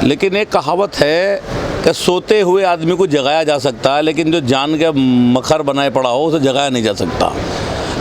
लेकिन एक कहावत है कि सोते हुए आदमी को जगाया जा सकता है, लेकिन जो जान के मखर बनाए पड़ा हो उसे जगाया नहीं जा सकता।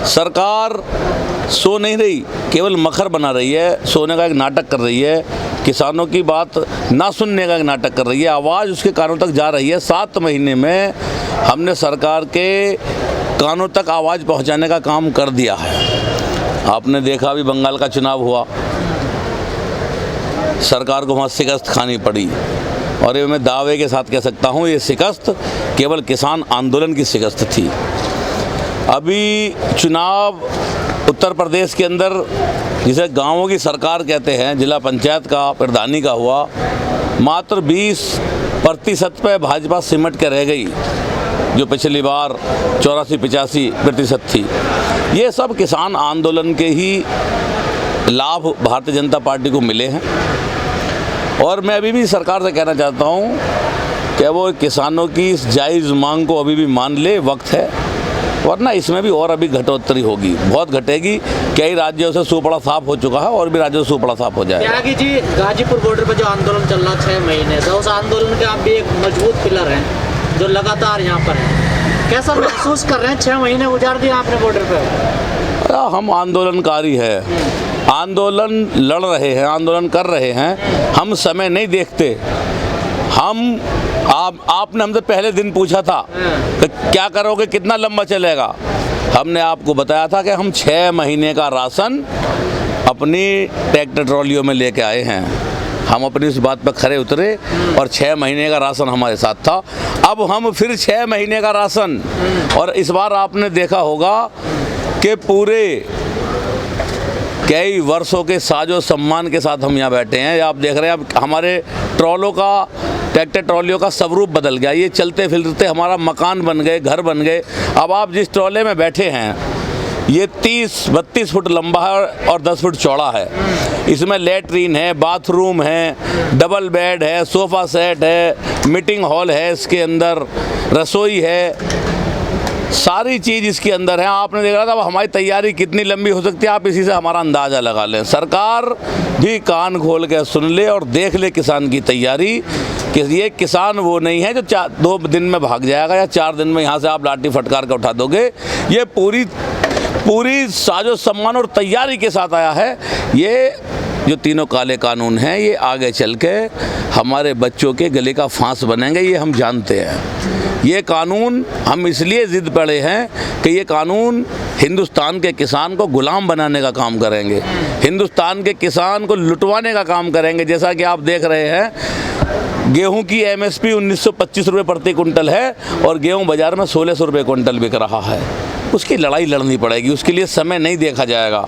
सरकार सो नहीं रही, केवल मखर बना रही है, सोने का एक नाटक कर रही है, किसानों की बात ना सुनने का एक नाटक कर रही है, आवाज़ उसके कानों तक जा रही है। 7 महीने में हमने सरकार के कानों तक आवाज़ पहुंचाने का काम कर दिया है। आपने देखा अभी बंगाल का चुनाव हुआ, सरकार को वहाँ शिकस्त खानी पड़ी, और ये मैं दावे के साथ कह सकता हूँ ये शिकस्त केवल किसान आंदोलन की शिकस्त थी। अभी चुनाव उत्तर प्रदेश के अंदर जिसे गांवों की सरकार कहते हैं, जिला पंचायत का प्रधानी का हुआ, मात्र 20% पे भाजपा सिमट के रह गई, जो पिछली बार 84-85% थी। ये सब किसान आंदोलन के ही लाभ भारतीय जनता पार्टी को मिले हैं। और मैं अभी भी सरकार से कहना चाहता हूँ कि वो किसानों की इस जायज़ मांग को अभी भी मान ले, वक्त है, वरना इसमें भी और अभी घटोत्तरी होगी, बहुत घटेगी। कई राज्यों से सूपड़ा साफ हो चुका है और भी राज्यों से सूपड़ा साफ हो जाएगा। त्यागी जी, गाजीपुर बॉर्डर पर जो आंदोलन चल रहा 6 महीने से, उस आंदोलन के आप भी एक मजबूत पिलर हैं जो लगातार यहाँ पर है। कैसा महसूस कर रहे हैं? 6 महीने गुजार दिए आपने बॉर्डर पर। हम आंदोलनकारी है, आंदोलन लड़ रहे हैं, आंदोलन कर रहे हैं, हम समय नहीं देखते। आपने हमसे पहले दिन पूछा था कि क्या करोगे, कितना लंबा चलेगा। हमने आपको बताया था कि हम 6 महीने का राशन अपनी ट्रैक्टर ट्रॉलियों में लेके आए हैं। हम अपनी इस बात पर खरे उतरे और 6 महीने का राशन हमारे साथ था। अब हम फिर 6 महीने का राशन, और इस बार आपने देखा होगा कि पूरे कई वर्षों के साजो सम्मान के साथ हम यहाँ बैठे हैं। आप देख रहे हैं, अब हमारे ट्रैक्टर ट्रॉलियों का स्वरूप बदल गया। ये चलते फिरते हमारा मकान बन गए, घर बन गए। अब आप जिस ट्रॉले में बैठे हैं ये 30-32 फुट लंबा है और 10 फुट चौड़ा है। इसमें लेटरीन है, बाथरूम है, डबल बेड है, सोफ़ा सेट है, मीटिंग हॉल है, इसके अंदर रसोई है, सारी चीज़ इसके अंदर है। आपने देखा था हमारी तैयारी कितनी लंबी हो सकती है, आप इसी से हमारा अंदाज़ा लगा लें। सरकार भी कान खोल के सुन ले और देख ले किसान की तैयारी, कि ये किसान वो नहीं है जो 2 दिन में भाग जाएगा या 4 दिन में यहाँ से आप लाठी फटकार के उठा दोगे। ये पूरी साजो सम्मान और तैयारी के साथ आया है। ये जो तीनों काले कानून हैं ये आगे चल के हमारे बच्चों के गले का फांस बनेंगे, ये हम जानते हैं। ये कानून हम इसलिए ज़िद पड़े हैं कि ये कानून हिंदुस्तान के किसान को गुलाम बनाने का काम करेंगे, हिंदुस्तान के किसान को लुटवाने का काम करेंगे। जैसा कि आप देख रहे हैं, गेहूं की MSP 1925 रुपये प्रति कुंटल है और गेहूं बाज़ार में 1600 रुपये कुंटल बिक रहा है। उसकी लड़ाई लड़नी पड़ेगी, उसके लिए समय नहीं देखा जाएगा,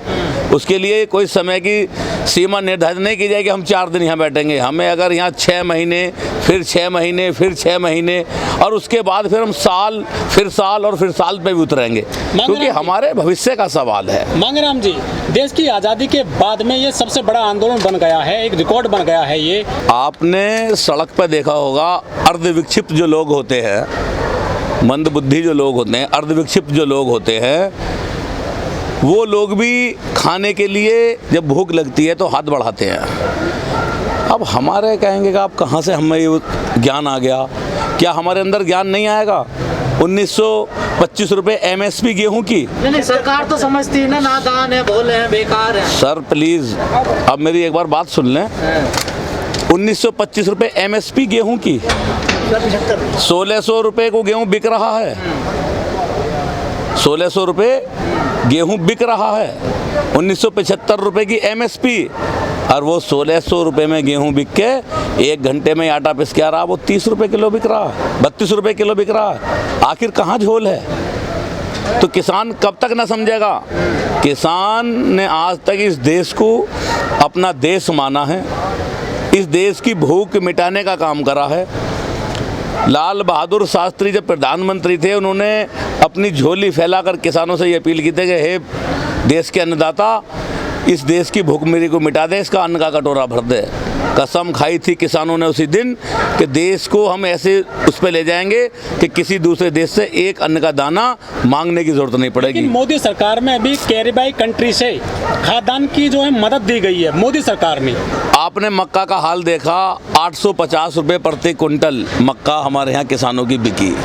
उसके लिए कोई समय की सीमा निर्धारित नहीं की जाएगी। हम 4 दिन यहाँ बैठेंगे, हमें अगर यहाँ 6 महीने, फिर 6 महीने, फिर 6 महीने, और उसके बाद फिर हम साल, फिर साल और फिर साल पे भी उतरेंगे, क्योंकि हमारे भविष्य का सवाल है। मांगेराम जी, देश की आज़ादी के बाद में ये सबसे बड़ा आंदोलन बन गया है, एक रिकॉर्ड बन गया है। ये आपने सड़क पर देखा होगा, अर्धविक्षिप्त जो लोग होते हैं, मंदबुद्धि जो लोग होते हैं, अर्धविक्षिप्त जो लोग होते हैं, वो लोग भी खाने के लिए जब भूख लगती है तो हाथ बढ़ाते हैं। अब हमारे कहेंगे कि आप कहाँ से हमें ये ज्ञान आ गया, क्या हमारे अंदर ज्ञान नहीं आएगा? 1925 रुपये MSP गेहूं की। नहीं, सरकार तो समझती है ना, नादान है, भोले हैं, बेकार है। सर प्लीज़ अब मेरी एक बार बात सुन लें। 1925 रुपये MSP गेहूं की, 1600 रुपये को गेहूं बिक रहा है, 1600 रुपये गेहूं बिक रहा है। 1975 रुपये की MSP, और वो 1600 रुपये में गेहूं बिक के 1 घंटे में आटा पिस के आ रहा, वो 30 रुपये किलो बिक रहा है, 32 रुपये किलो बिक रहा है। आखिर कहाँ झोल है? तो किसान कब तक ना समझेगा? किसान ने आज तक इस देश को अपना देश माना है, इस देश की भूख मिटाने का काम करा है। लाल बहादुर शास्त्री जब प्रधानमंत्री थे, उन्होंने अपनी झोली फैलाकर किसानों से ये अपील की थी कि हे देश के अन्नदाता, इस देश की भूखमरी को मिटा दे, इसका अन्न का कटोरा भर दे। कसम खाई थी किसानों ने उसी दिन कि देश को हम ऐसे उस पर ले जाएंगे कि किसी दूसरे देश से एक अन्न का दाना मांगने की जरूरत नहीं पड़ेगी। लेकिन मोदी सरकार में अभी कैरिबाई कंट्री से खाद्यान्न की जो है मदद दी गई है मोदी सरकार में। आपने मक्का का हाल देखा, 850 रुपये प्रति कुंटल मक्का हमारे यहाँ किसानों की बिकी।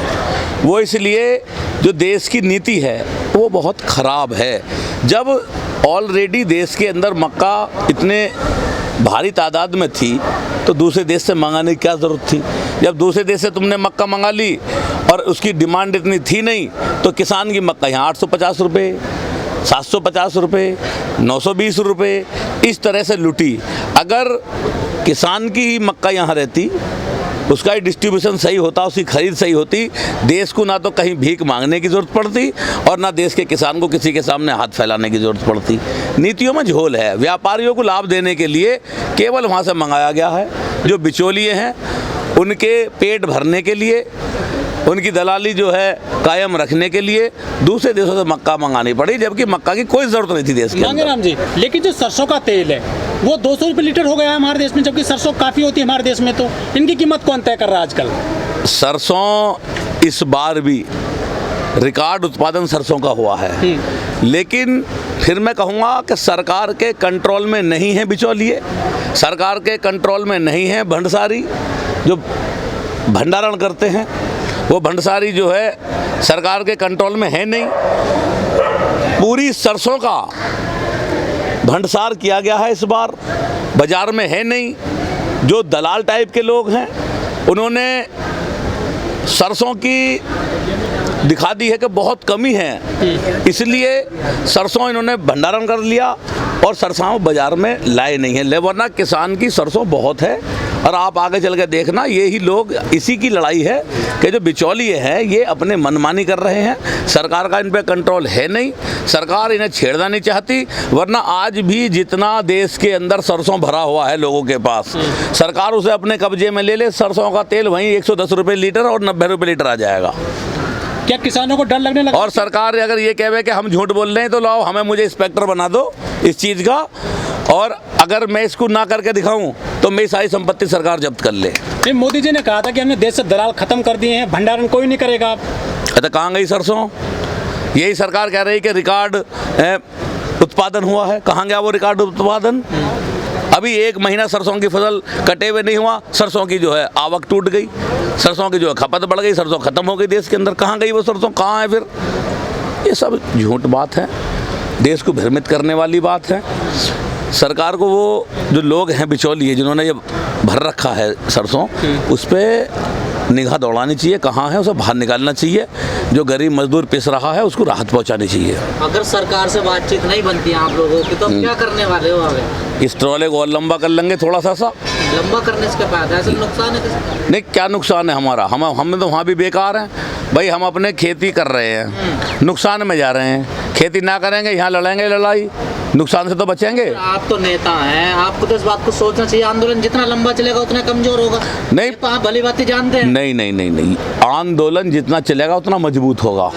वो इसलिए जो देश की नीति है वो बहुत ख़राब है। जब ऑलरेडी देश के अंदर मक्का इतने भारी तादाद में थी तो दूसरे देश से मंगाने की क्या ज़रूरत थी। जब दूसरे देश से तुमने मक्का मंगा ली और उसकी डिमांड इतनी थी नहीं तो किसान की मक्का यहाँ 850 रुपये, 750 रुपये, 920 रुपये इस तरह से लूटी। अगर किसान की ही मक्का यहाँ रहती, उसका ही डिस्ट्रीब्यूशन सही होता, उसकी खरीद सही होती, देश को ना तो कहीं भीख मांगने की ज़रूरत पड़ती और ना देश के किसान को किसी के सामने हाथ फैलाने की ज़रूरत पड़ती। नीतियों में झोल है। व्यापारियों को लाभ देने के लिए केवल वहाँ से मंगाया गया है। जो बिचौलिए हैं उनके पेट भरने के लिए, उनकी दलाली जो है कायम रखने के लिए दूसरे देशों से मक्का मंगानी पड़ी, जबकि मक्का की कोई ज़रूरत नहीं थी देश के अंदर। मांगेराम जी, लेकिन जो सरसों का तेल है वो 200 रुपये लीटर हो गया है हमारे देश में, जबकि सरसों काफ़ी होती है हमारे देश में। तो इनकी कीमत कौन तय कर रहा है आजकल? सरसों इस बार भी रिकॉर्ड उत्पादन सरसों का हुआ है, लेकिन फिर मैं कहूँगा कि सरकार के कंट्रोल में नहीं है बिचौलिए, सरकार के कंट्रोल में नहीं है भंडारी जो भंडारण करते हैं। वो भंडारी जो है सरकार के कंट्रोल में है नहीं। पूरी सरसों का भंडार किया गया है इस बार, बाजार में है नहीं। जो दलाल टाइप के लोग हैं उन्होंने सरसों की दिखा दी है कि बहुत कमी है, इसलिए सरसों इन्होंने भंडारण कर लिया और सरसों बाजार में लाए नहीं है। वरना किसान की सरसों बहुत है। और आप आगे चल के देखना, यही लोग, इसी की लड़ाई है कि जो बिचौलिए हैं ये अपने मनमानी कर रहे हैं। सरकार का इन पे कंट्रोल है नहीं, सरकार इन्हें छेड़ना नहीं चाहती। वरना आज भी जितना देश के अंदर सरसों भरा हुआ है लोगों के पास, सरकार उसे अपने कब्जे में ले ले, सरसों का तेल वहीं 110 रुपये लीटर और 90 रुपये लीटर आ जाएगा। क्या किसानों को डर लगने लगा? और सरकार अगर ये कहे कि हम झूठ बोल रहे हैं तो लाओ हमें, मुझे इंस्पेक्टर बना दो इस चीज़ का, और अगर मैं इसको ना करके दिखाऊं तो मेरी सारी संपत्ति सरकार जब्त कर ले। नहीं, मोदी जी ने कहा था कि हमने देश से दलाल खत्म कर दिए हैं, भंडारण कोई नहीं करेगा। तो कहाँ गई सरसों? यही सरकार कह रही कि रिकॉर्ड उत्पादन हुआ है। कहाँ गया वो रिकॉर्ड उत्पादन? अभी 1 महीना सरसों की फसल कटे हुए नहीं हुआ, सरसों की जो है आवक टूट गई, सरसों की जो है खपत बढ़ गई, सरसों खत्म हो गई देश के अंदर। कहाँ गई वो सरसों? कहाँ है फिर? ये सब झूठ बात है, देश को भ्रमित करने वाली बात है। सरकार को वो जो लोग हैं बिचौलिए जिन्होंने ये भर रखा है सरसों, उस पर निगाह दौड़ानी चाहिए, कहाँ है उसे बाहर निकालना चाहिए। जो गरीब मजदूर पिस रहा है उसको राहत पहुंचानी चाहिए। अगर सरकार से बातचीत नहीं बनती है आप लोगों की तो क्या करने वाले हो आगे? इस ट्रॉले को और लंबा कर लेंगे थोड़ा सा। लंबा करने से क्या फायदा है? ऐसा नुकसान है किसी? नहीं, क्या नुकसान है हमारा? हम तो वहाँ भी बेकार हैं भाई। हम अपने खेती कर रहे हैं, नुकसान में जा रहे हैं। खेती ना करेंगे यहाँ लड़ेंगे लड़ाई, नुकसान से तो बचेंगे। आप तो नेता हैं, आपको तो इस बात को सोचना चाहिए। आंदोलन जितना लंबा चलेगा उतना कमजोर होगा। नहीं, तो आप भली बातें जानते हैं। नहीं, आंदोलन जितना चलेगा उतना मजबूत होगा।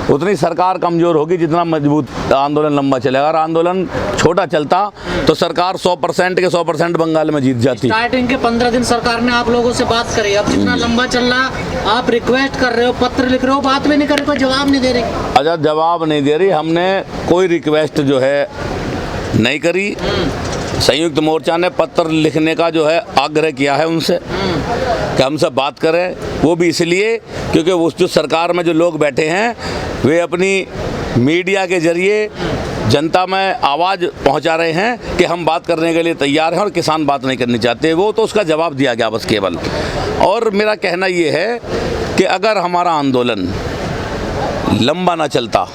उतनी सरकार कमज़ोर होगी जितना मजबूत आंदोलन लंबा चलेगा। और आंदोलन छोटा चलता तो सरकार 100% के 100% बंगाल में जीत जाती। स्टार्टिंग के 15 दिन सरकार ने आप लोगों से बात करी, अब जितना लंबा चल रहा आप रिक्वेस्ट कर रहे हो, पत्र लिख रहे हो, बात भी नहीं कर रहे, कोई जवाब नहीं दे रही। अच्छा, जवाब नहीं दे रही? हमने कोई रिक्वेस्ट जो है नहीं करी। संयुक्त मोर्चा ने पत्र लिखने का जो है आग्रह किया है उनसे कि हमसे बात करें। वो भी इसलिए क्योंकि उस जो सरकार में जो लोग बैठे हैं वे अपनी मीडिया के जरिए जनता में आवाज़ पहुंचा रहे हैं कि हम बात करने के लिए तैयार हैं और किसान बात नहीं करनी चाहते। वो तो उसका जवाब दिया गया बस केवल। और मेरा कहना ये है कि अगर हमारा आंदोलन लंबा ना चलता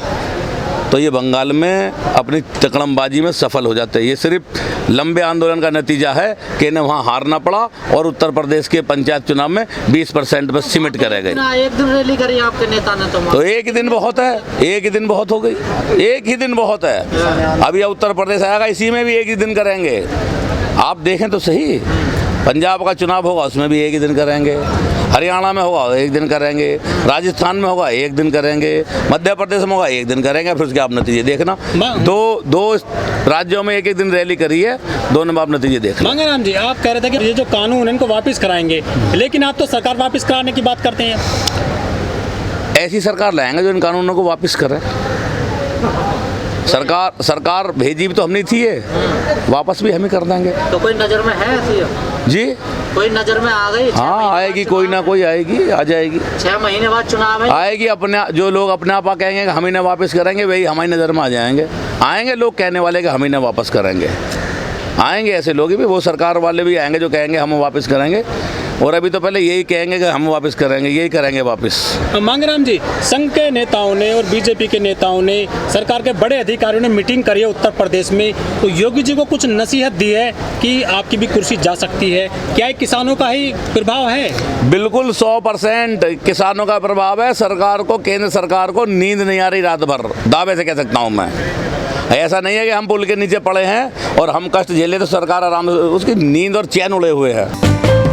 तो ये बंगाल में अपनी तकड़मबाजी में सफल हो जाते। ये सिर्फ लंबे आंदोलन का नतीजा है कि इन्हें वहाँ हारना पड़ा और उत्तर प्रदेश के पंचायत चुनाव में 20% बस सिमट कर रह गए। एक दिन रैली करी आपके नेता ने तो एक ही दिन बहुत है, एक ही दिन बहुत हो गई, एक ही दिन बहुत है। अभी उत्तर प्रदेश आएगा, इसी में भी एक ही दिन करेंगे। आप देखें तो सही, पंजाब का चुनाव होगा उसमें भी एक ही दिन करेंगे, हरियाणा में होगा एक दिन करेंगे, राजस्थान में होगा एक दिन करेंगे, मध्य प्रदेश में होगा एक दिन करेंगे, फिर उसके आप नतीजे देखना। दो राज्यों में एक एक दिन रैली करी है, दोनों में आप नतीजे देखना। मांगेराम जी, आप कह रहे थे कि ये जो कानून है इनको वापस कराएंगे, लेकिन आप तो सरकार वापस कराने की बात करते हैं। ऐसी सरकार लाएंगे जो इन कानूनों को वापस करे। सरकार भेजी भी तो हमने थी, ये वापस भी हम ही कर देंगे। तो कोई नज़र में है ऐसी जी, कोई नज़र में आ गई? हाँ आएगी, कोई ना कोई आएगी, आ जाएगी। 6 महीने बाद चुनाव है, आएगी। अपने जो लोग अपने आप कहेंगे कि हम इन्हें वापस करेंगे, वही हमारी नज़र में आ जाएंगे। आएंगे लोग कहने वाले कि हम इन्हें वापस करेंगे, आएंगे ऐसे लोग भी, वो सरकार वाले भी आएंगे जो कहेंगे हम वापस करेंगे, और अभी तो पहले यही कहेंगे कि हम वापस करेंगे, यही करेंगे वापस। मांगेराम जी, संघ के नेताओं ने और बीजेपी के नेताओं ने, सरकार के बड़े अधिकारियों ने मीटिंग करी है उत्तर प्रदेश में, तो योगी जी को कुछ नसीहत दी है कि आपकी भी कुर्सी जा सकती है। क्या ये किसानों का ही प्रभाव है? बिल्कुल 100% किसानों का प्रभाव है। सरकार को, केंद्र सरकार को नींद नहीं आ रही रात भर, दावे से कह सकता हूँ मैं। ऐसा नहीं है कि हम पुल के नीचे पड़े हैं और हम कष्ट झेले तो सरकार आराम से, उसकी नींद और चैन उड़े हुए हैं।